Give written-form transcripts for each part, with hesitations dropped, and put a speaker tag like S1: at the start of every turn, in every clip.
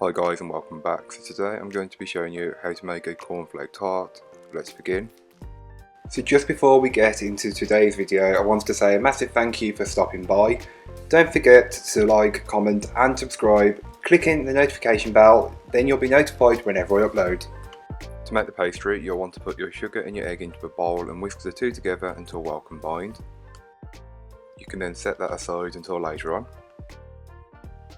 S1: Hi guys and welcome back. So today I'm going to be showing you how to make a cornflake tart. Let's begin. So just before we get into today's video, I wanted to say a massive thank you for stopping by. Don't forget to like, comment and subscribe. Clicking the notification bell, then you'll be notified whenever I upload. To make the pastry, you'll want to put your sugar and your egg into a bowl and whisk the two together until well combined. You can then set that aside until later on.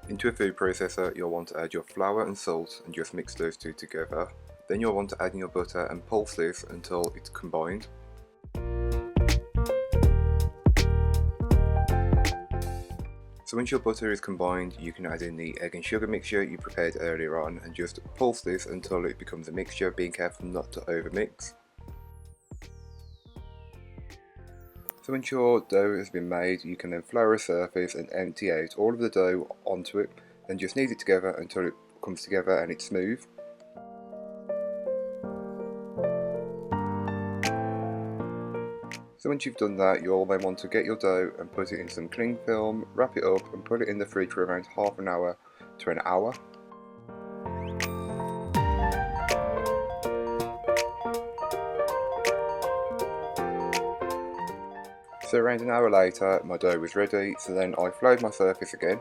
S1: Into a food processor, you'll want to add your flour and salt and just mix those two together. Then you'll want to add in your butter and pulse this until it's combined. So once your butter is combined, you can add in the egg and sugar mixture you prepared earlier on and just pulse this until it becomes a mixture, being careful not to overmix. So once your dough has been made, you can then flour a surface and empty out all of the dough onto it and just knead it together until it comes together and it's smooth. So once you've done that, you'll then want to get your dough and put it in some cling film, wrap it up and put it in the fridge for around half an hour to an hour. So around an hour later, my dough was ready, so then I floured my surface again.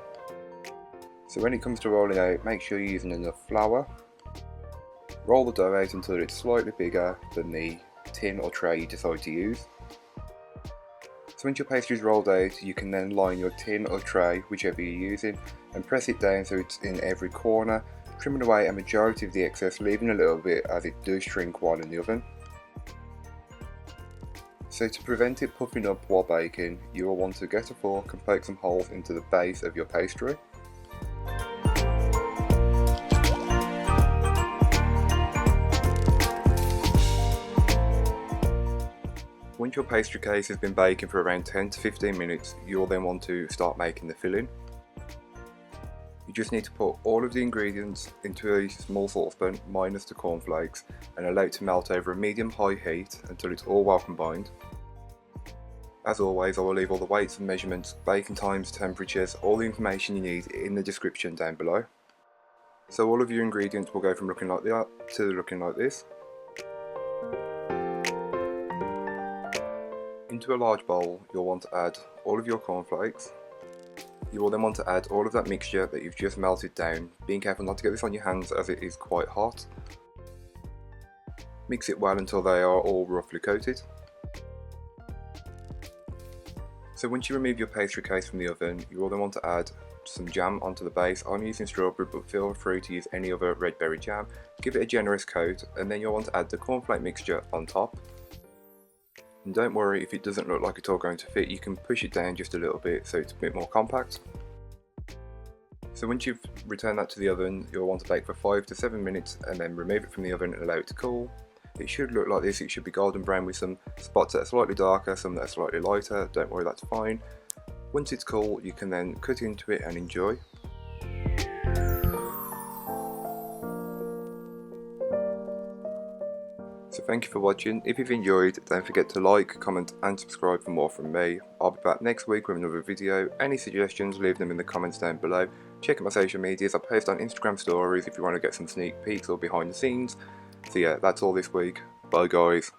S1: So when it comes to rolling out, make sure you're using enough flour. Roll the dough out until it's slightly bigger than the tin or tray you decide to use. So once your pastry is rolled out, you can then line your tin or tray, whichever you're using, and press it down so it's in every corner, trimming away a majority of the excess, leaving a little bit as it does shrink while in the oven. So to prevent it puffing up while baking, you will want to get a fork and poke some holes into the base of your pastry. Once your pastry case has been baking for around 10 to 15 minutes, you will then want to start making the filling. You just need to put all of the ingredients into a small saucepan minus the cornflakes and allow it to melt over a medium-high heat until it's all well combined. As always, I will leave all the weights and measurements, baking times, temperatures, all the information you need in the description down below. So all of your ingredients will go from looking like that to looking like this. Into a large bowl, you'll want to add all of your cornflakes. You will then want to add all of that mixture that you've just melted down, being careful not to get this on your hands as it is quite hot. Mix it well until they are all roughly coated. So once you remove your pastry case from the oven, you will then want to add some jam onto the base. I'm using strawberry, but feel free to use any other red berry jam. Give it a generous coat, and then you'll want to add the cornflake mixture on top. And don't worry if it doesn't look like it's all going to fit, you can push it down just a little bit so it's a bit more compact. So once you've returned that to the oven, you'll want to bake for 5 to 7 minutes and then remove it from the oven and allow it to cool. It should look like this. It should be golden brown with some spots that are slightly darker, some that are slightly lighter. Don't worry, that's fine. Once it's cool, you can then cut into it and enjoy. So thank you for watching. If you've enjoyed, don't forget to like, comment and subscribe for more from me. I'll be back next week with another video. Any suggestions, leave them in the comments down below. Check out my social medias. I post on Instagram stories if you want to get some sneak peeks or behind the scenes. So yeah, that's all this week. Bye guys.